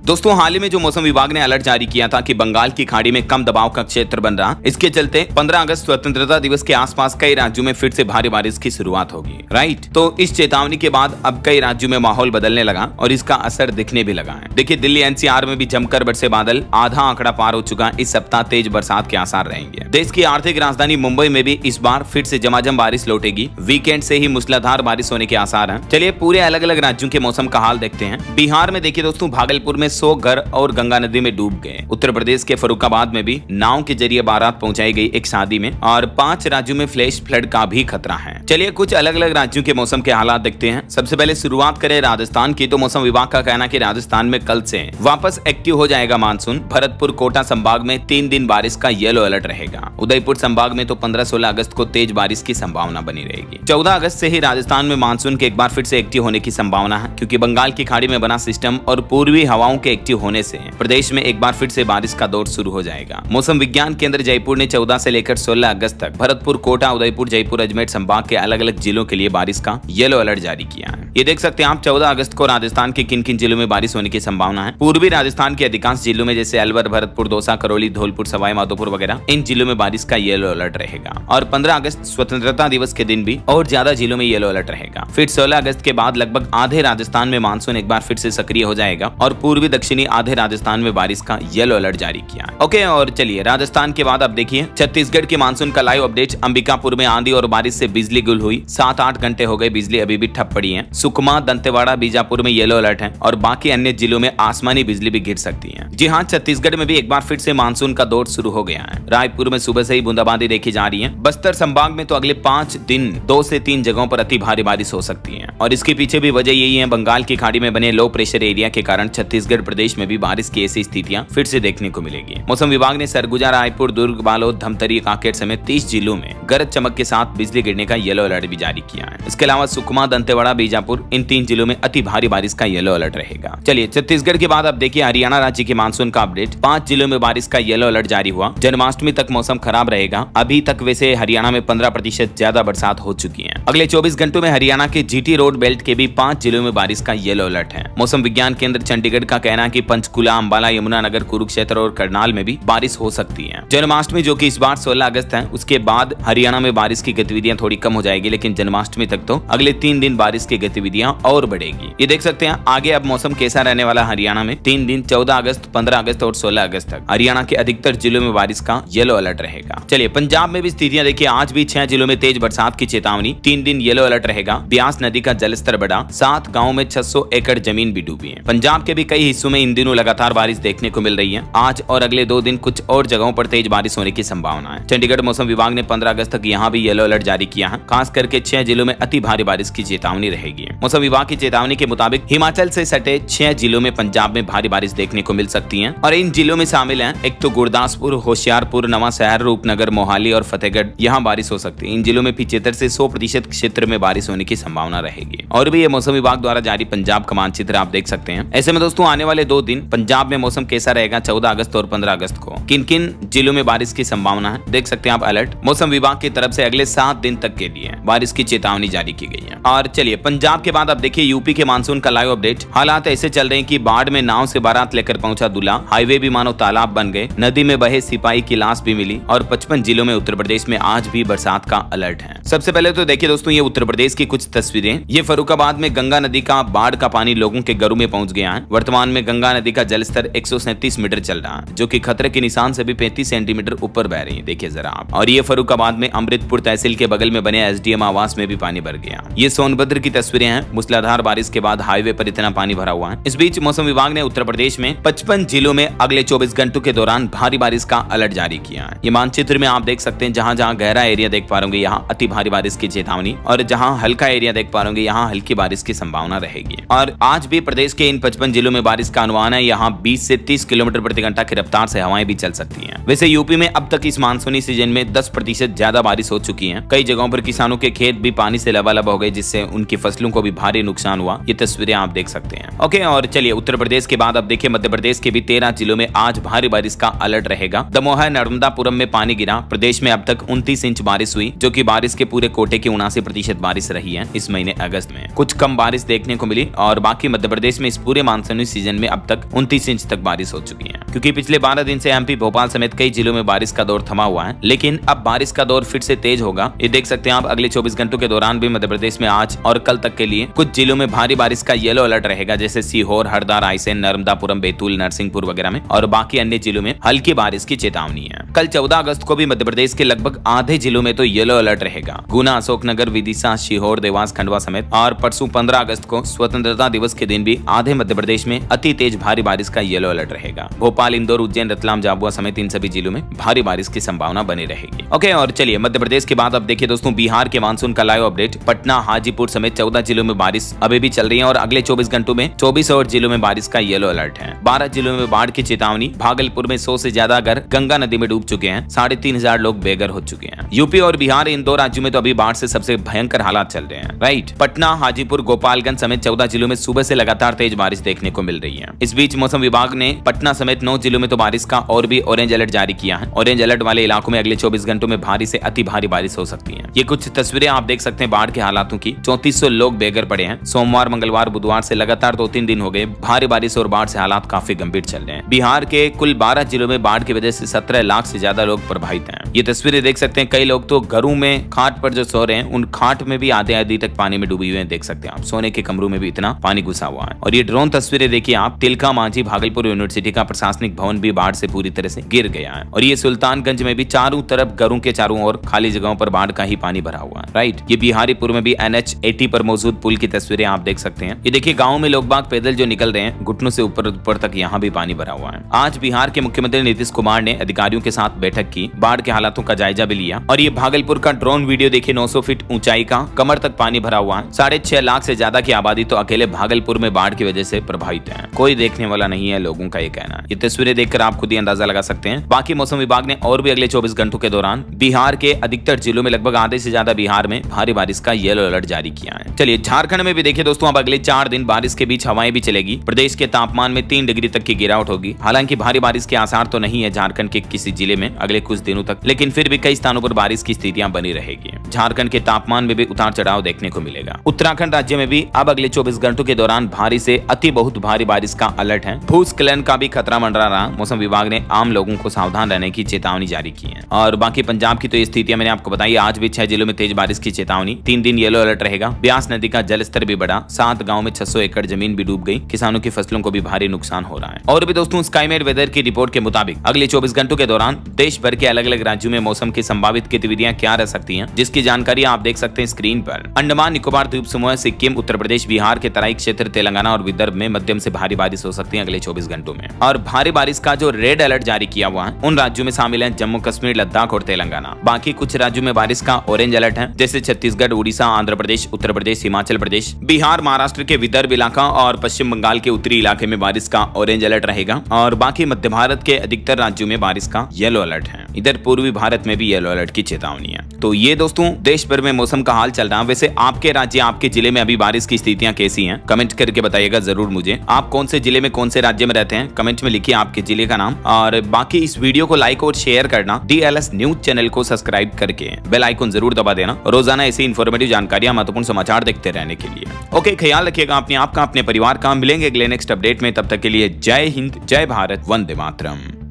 दोस्तों हाल ही में जो मौसम विभाग ने अलर्ट जारी किया था कि बंगाल की खाड़ी में कम दबाव का क्षेत्र बन रहा, इसके चलते 15 अगस्त स्वतंत्रता दिवस के आसपास कई राज्यों में फिर से भारी बारिश की शुरुआत होगी। राइट, तो इस चेतावनी के बाद अब कई राज्यों में माहौल बदलने लगा और इसका असर दिखने भी लगा है। देखिए दिल्ली एनसीआर में भी जमकर बरसे बादल, आधा आंकड़ा पार हो चुका। इस सप्ताह तेज बरसात के आसार रहेंगे। देश की आर्थिक राजधानी मुंबई में भी इस बार फिर से झमाझम बारिश लौटेगी। वीकेंड से ही मूसलाधार बारिश होने के आसार हैं। चलिए पूरे अलग अलग राज्यों के मौसम का हाल देखते हैं। बिहार में देखिए दोस्तों, भागलपुर में 100 घर और गंगा नदी में डूब गए। उत्तर प्रदेश के फर्रुखाबाद में भी नाव के जरिए बारात पहुंचाई गई एक शादी में, और 5 राज्यों में फ्लैश फ्लड का भी खतरा है। चलिए कुछ अलग अलग राज्यों के मौसम के हालात देखते हैं। सबसे पहले शुरुआत करें राजस्थान की, तो मौसम विभाग का कहना कि राजस्थान में कल से वापस एक्टिव हो जाएगा मानसून। भरतपुर कोटा संभाग में 3 दिन बारिश का येलो अलर्ट रहेगा। उदयपुर संभाग में तो 15-16 अगस्त को तेज बारिश की संभावना बनी रहेगी। 14 अगस्त से ही राजस्थान में मानसून के एक बार फिर से एक्टिव होने की संभावना है, क्योंकि बंगाल की खाड़ी में बना सिस्टम और पूर्वी हवाओं के एक्टिव होने से प्रदेश में एक बार फिर से बारिश का दौर शुरू हो जाएगा। मौसम विज्ञान केंद्र जयपुर ने 14 से लेकर 16 अगस्त तक भरतपुर, कोटा, उदयपुर, जयपुर, अजमेर संभाग के अलग अलग जिलों के लिए बारिश का येलो अलर्ट जारी किया है। ये देख सकते हैं आप 14 अगस्त को राजस्थान के किन किन जिलों में बारिश होने की संभावना है। पूर्वी राजस्थान के अधिकांश जिलों में जैसे अलवर, भरतपुर, दौसा, करौली, धौलपुर, सवाई माधोपुर वगैरह, इन जिलों में बारिश का येलो अलर्ट रहेगा। और 15 अगस्त स्वतंत्रता दिवस के दिन भी और ज्यादा जिलों में येलो अलर्ट रहेगा। फिर 16 अगस्त के बाद लगभग आधे राजस्थान में मानसून एक बार फिर से सक्रिय हो जाएगा और पूर्वी दक्षिणी आधे राजस्थान में बारिश का येलो अलर्ट जारी किया है। ओके, और चलिए राजस्थान के बाद अब देखिए छत्तीसगढ़ के मानसून का लाइव अपडेट। अंबिकापुर में आंधी और बारिश से बिजली गुल हुई। 7-8 घंटे हो गए, बिजली अभी भी ठप पड़ी है। सुकमा, दंतेवाड़ा, बीजापुर में येलो अलर्ट है और बाकी अन्य जिलों में आसमानी बिजली भी गिर सकती है। जी हाँ, छत्तीसगढ़ में भी एक बार फिर से मानसून का दौर शुरू हो गया है। रायपुर में सुबह से ही बूंदाबांदी देखी जा रही है। बस्तर संभाग में तो अगले 5 दिन 2 से 3 जगहों पर अति भारी बारिश हो सकती है और इसके पीछे भी वजह यही है, बंगाल की खाड़ी में बने लो प्रेशर एरिया के कारण छत्तीसगढ़ प्रदेश में भी बारिश की ऐसी स्थितियां फिर से देखने को मिलेगी। मौसम विभाग ने सरगुजा, रायपुर, दुर्ग, बालोद, धमतरी, कांकेर समेत 30 जिलों में गरज चमक के साथ बिजली गिरने का येलो अलर्ट भी जारी किया है। इसके अलावा सुकमा, दंतेवाड़ा, बीजापुर, इन 3 जिलों में अति भारी बारिश का येलो अलर्ट रहेगा। चलिए छत्तीसगढ़ के बाद अब देखिए हरियाणा राज्य के मानसून का अपडेट। 5 जिलों में बारिश का येलो अलर्ट जारी हुआ। जन्माष्टमी तक मौसम खराब रहेगा। अभी तक वैसे हरियाणा में 15% ज्यादा बरसात हो चुकी है। अगले 24 घंटों में हरियाणा के जीटी रोड बेल्ट के भी 5 जिलों में बारिश का येलो अलर्ट है। मौसम विज्ञान केंद्र चंडीगढ़ का कहना है कि पंचकुला, अंबाला, यमुनानगर, कुरुक्षेत्र और करनाल में भी बारिश हो सकती है। जन्माष्टमी जो कि इस बार 16 अगस्त है, उसके बाद हरियाणा में बारिश की गतिविधियां थोड़ी कम हो जाएगी, लेकिन जन्माष्टमी तक तो अगले 3 दिन बारिश की गतिविधियां और बढ़ेगी। ये देख सकते हैं आगे अब मौसम कैसा रहने वाला हरियाणा में। 3 दिन 14 अगस्त, 15 अगस्त और 16 अगस्त तक हरियाणा के अधिकतर जिलों में बारिश का येलो अलर्ट रहेगा। चलिए पंजाब में भी स्थितियां देखिए। आज भी 6 जिलों में तेज बरसात की चेतावनी। 3 दिन येलो अलर्ट रहेगा। ब्यास नदी का जलस्तर बढ़ा। 7 गाँव में 600 एकड़ जमीन भी डूबी है। पंजाब के भी कई हिस्सों में इन दिनों लगातार बारिश देखने को मिल रही है। आज और अगले 2 दिन कुछ और जगहों पर तेज बारिश होने की संभावना है। चंडीगढ़ मौसम विभाग ने 15 अगस्त तक यहाँ भी येलो अलर्ट जारी किया है। खास करके 6 जिलों में अति भारी बारिश की चेतावनी रहेगी। मौसम विभाग की चेतावनी के मुताबिक हिमाचल से सटे 6 जिलों में पंजाब में भारी बारिश देखने को मिल सकती है और इन जिलों में शामिल हैं एक तो गुरदासपुर, होशियारपुर, नवा शहर, रूपनगर, मोहाली और फतेहगढ़। यहाँ बारिश हो सकती है। इन जिलों में 75 से 100% क्षेत्र में बारिश होने की संभावना रहेगी। और भी ये मौसम विभाग द्वारा जारी पंजाब का मानचित्र आप देख सकते हैं। ऐसे में दोस्तों आने वाले 2 दिन पंजाब में मौसम कैसा रहेगा 14 अगस्त और 15 अगस्त को, किन किन जिलों में बारिश की संभावना है देख सकते हैं आप। अलर्ट मौसम विभाग की तरफ से अगले 7 दिन तक के लिए बारिश की चेतावनी जारी की गई है। और चलिए पंजाब के बाद अब देखिए यूपी के मानसून का लाइव अपडेट। हालात ऐसे चल रहे हैं कि बाढ़ में नाव से बारात लेकर पहुंचा दूल्हा, हाईवे भी मानो तालाब बन गए, नदी में बहे सिपाही की लाश भी मिली और 55 जिलों में उत्तर प्रदेश में आज भी बरसात का अलर्ट है। सबसे पहले तो देखिए दोस्तों ये उत्तर प्रदेश की कुछ तस्वीरें। ये फर्रुखाबाद में गंगा नदी का बाढ़ का पानी लोगों के घरों में पहुंच गया है। वर्तमान में गंगा नदी का जलस्तर 137 मीटर चल रहा है, जो कि खतरे के निशान से भी 35 सेंटीमीटर ऊपर बह रही है। देखिए जरा आप। और ये फर्रुखाबाद में अमृतपुर तहसील के बगल में बने एसडीएम आवास में भी पानी भर गया। ये सोनभद्र की तस्वीरें हैं। मूसलाधार बारिश के बाद हाईवे पर इतना पानी भरा हुआ है। इस बीच मौसम विभाग ने उत्तर प्रदेश में 55 जिलों में अगले 24 घंटों के दौरान भारी बारिश का अलर्ट जारी किया है। ये मानचित्र में आप देख सकते हैं, जहां जहां गहरा एरिया देख पा रहे यहाँ अति भारी बारिश की चेतावनी और जहां हल्का एरिया देख पा रहे यहाँ हल्की बारिश की संभावना रहेगी। और आज भी प्रदेश के इन 55 जिलों में बारिश का अनुमान है। यहाँ 20 से 30 किलोमीटर प्रति घंटा की रफ्तार से हवाएं भी चल सकती हैं। वैसे यूपी में अब तक इस मानसूनी सीजन में 10% ज्यादा ज्यादा बारिश हो चुकी है। कई जगहों पर किसानों के खेत भी पानी से लबालब हो गए, जिससे उनकी फसलों को भी भारी नुकसान हुआ। ये तस्वीरें आप देख सकते हैं। ओके, और चलिए उत्तर प्रदेश के बाद अब देखिए मध्य प्रदेश के भी 13 जिलों में आज भारी बारिश का अलर्ट रहेगा। दमोह नर्मदापुरम में पानी गिरा। प्रदेश में अब तक 29 इंच बारिश हुई, जो कि बारिश के पूरे कोटे की 79% बारिश रही है इस महीने अगस्त में। कुछ कम बारिश देखने को मिली और बाकी मध्य प्रदेश में इस पूरे मानसूनी सीजन में अब तक 29 इंच तक बारिश हो चुकी है। क्योंकि पिछले 12 दिन से एमपी भोपाल समेत कई जिलों में बारिश का दौर थमा हुआ है, लेकिन अब बारिश का दौर फिर से तेज होगा। ये देख सकते हैं आप, अगले 24 घंटों के दौरान भी मध्य प्रदेश में आज और कल तक के लिए कुछ जिलों में भारी बारिश का येलो अलर्ट रहेगा, जैसे सीहोर, हरदा, रायसेन, नर्मदापुरम, बैतूल, नरसिंहपुर वगैरह में, और बाकी अन्य जिलों में हल्की बारिश की चेतावनी है। कल 14 अगस्त को भी मध्य प्रदेश के लगभग आधे जिलों में तो येलो अलर्ट रहेगा। गुना, अशोकनगर, विदिशा, सीहोर, देवास, खंडवा समेत, और परसों 15 अगस्त को स्वतंत्रता दिवस के दिन भी आधे मध्य प्रदेश में अति तेज भारी बारिश का येलो अलर्ट रहेगा। भोपाल, इंदौर, उज्जैन, रतलाम, झाबुआ समेत इन सभी जिलों में भारी बारिश की संभावना बनी रहेगी। ओके, और चलिए मध्य प्रदेश के बाद अब देखिए दोस्तों बिहार के मानसून का लाइव अपडेट। पटना, हाजीपुर समेत 14 जिलों में बारिश अभी भी चल रही है और अगले 24 घंटों में 24 और जिलों में बारिश का येलो अलर्ट है। 12 जिलों में बाढ़ की चेतावनी। भागलपुर में 100 से ज्यादा घर गंगा नदी में डूब चुके हैं। 3,500 लोग बेघर हो चुके हैं। यूपी और बिहार, इन दो राज्यों में तो अभी बाढ़ से सबसे भयंकर हालात चल रहे हैं। राइट, पटना, हाजीपुर, गोपालगंज समेत 14 जिलों में सुबह से लगातार तेज बारिश देखने को मिल रही है। इस बीच मौसम विभाग ने पटना समेत 9 जिलों में तो बारिश का और भी ऑरेंज अलर्ट जारी किया है। ऑरेंज अलर्ट वाले इलाकों में अगले 24 घंटों में भारी से अति भारी बारिश हो सकती है। ये कुछ तस्वीरें आप देख सकते हैं बाढ़ के हालातों की। 3400 लोग बेघर पड़े हैं। सोमवार, मंगलवार, बुधवार से लगातार 2-3 दिन हो गए भारी बारिश और बाढ़ से हालात काफी गंभीर चल रहे हैं। बिहार के कुल 12 जिलों में बाढ़ की वजह से 17 लाख से ज्यादा लोग प्रभावित हैं। ये तस्वीरें देख सकते हैं। कई लोग तो घरों में खाट पर जो सो रहे हैं, उन खाट में भी आधे आधी तक पानी में डूबी हुए हैं। देख सकते हैं आप, सोने के कमरों में भी इतना पानी घुसा हुआ है। और ये ड्रोन तस्वीरें देखिए आप, तिलका मांझी भागलपुर यूनिवर्सिटी का प्रशासनिक भवन भी बाढ़ से पूरी तरह से गिर गया है। और ये सुल्तानगंज में भी चारों तरफ घरों के चारों ओर खाली जगहों पर बाढ़ का ही पानी भरा हुआ है। राइट, ये बिहारीपुर में भी NH80 पर मौजूद पुल की तस्वीरें आप देख सकते हैं। ये देखिए गाँव में लोग बाग पैदल जो निकल रहे हैं, घुटनों से ऊपर तक यहाँ भी पानी भरा हुआ है। आज बिहार के मुख्यमंत्री नीतीश कुमार ने अधिकारियों के साथ बैठक की, बाढ़ के हालातों का जायजा भी लिया। और ये भागलपुर का ड्रोन वीडियो देखिए, 900 फीट ऊंचाई का, कमर तक पानी भरा हुआ है। 6.5 लाख से ज्यादा की आबादी तो अकेले भागलपुर में बाढ़ की वजह से प्रभावित है। कोई देखने वाला नहीं है, लोगों का ये कहना है। ये तस्वीरें देखकर आप खुद ही अंदाजा लगा सकते हैं। बाकी मौसम विभाग ने और भी अगले 24 घंटों के दौरान बिहार के अधिकतर जिलों में, लगभग आधे से ज्यादा बिहार में भारी बारिश का येलो अलर्ट जारी किया है। चलिए झारखंड में भी देखिए दोस्तों, अब अगले 4 दिन बारिश के बीच हवाएं भी चलेगी। प्रदेश के तापमान में 3 डिग्री तक की गिरावट होगी। हालांकि भारी बारिश के आसार तो नहीं है झारखंड के किसी जिले में अगले कुछ दिनों तक, लेकिन फिर भी कई स्थानों पर बारिश की स्थितियां बनी रहेगी। झारखंड के तापमान में भी उतार चढ़ाव देखने को मिलेगा। उत्तराखंड राज्य में भी अब अगले 24 घंटों के दौरान भारी से अति बहुत भारी बारिश का अलर्ट है। भूस्खलन का भी खतरा मंडरा रहा। मौसम विभाग ने आम लोगों को सावधान रहने की चेतावनी जारी की है। और बाकी पंजाब की तो ये स्थितियां मैंने आपको बताई। आज भी 6 जिलों में तेज बारिश की चेतावनी। 3 दिन येलो अलर्ट रहेगा। ब्यास नदी का जलस्तर भी बढ़ा। 7 गाँव में 600 एकड़ जमीन भी डूब गई। किसानों की फसलों को भी भारी नुकसान हो रहा है। और भी दोस्तों, स्काईमेट वेदर की रिपोर्ट के मुताबिक अगले 24 घंटों के दौरान देश भर के अलग अलग राज्यों में मौसम की संभावित गतिविधियां क्या रह सकती हैं, जिसकी जानकारी आप देख सकते हैं स्क्रीन पर। अंडमान निकोबार द्वीप समूह, सिक्किम, उत्तर प्रदेश, बिहार के तराई क्षेत्र, तेलंगाना और विदर्भ में मध्यम से भारी बारिश हो सकती है अगले 24 घंटों में। और भारी बारिश का जो रेड अलर्ट जारी किया हुआ है, उन राज्यों में शामिल है जम्मू कश्मीर, लद्दाख और तेलंगाना। बाकी कुछ राज्यों में बारिश का ऑरेंज अलर्ट है, जैसे छत्तीसगढ़, उड़ीसा, आंध्र प्रदेश, उत्तर प्रदेश, हिमाचल प्रदेश, बिहार, महाराष्ट्र के विदर्भ इलाका और पश्चिम बंगाल के उत्तरी इलाके में बारिश का ऑरेंज अलर्ट रहेगा। और बाकी मध्य भारत के अधिकतर राज्यों में बारिश का येलो अलर्ट है। इधर पूर्वी भारत में भी येलो अलर्ट की चेतावनी है। तो ये दोस्तों देश भर में मौसम का हाल चल रहा है। वैसे आपके राज्य, आपके जिले में अभी बारिश की स्थितियां कैसी हैं, कमेंट करके बताइएगा जरूर मुझे। आप कौन से जिले में, कौन से राज्य में रहते हैं, कमेंट में लिखिए आपके जिले का नाम। और बाकी इस वीडियो को लाइक और शेयर करना। DLS न्यूज चैनल को सब्सक्राइब करके बेल आइकन जरूर दबा देना, रोजाना ऐसी इन्फॉर्मेटिव जानकारियां, महत्वपूर्ण समाचार देखते रहने के लिए। ओके, ख्याल रखिएगा अपने आप का, अपने परिवार का। मिलेंगे अगले नेक्स्ट अपडेट में। तब तक के लिए जय हिंद, जय भारत, वंदे मातरम।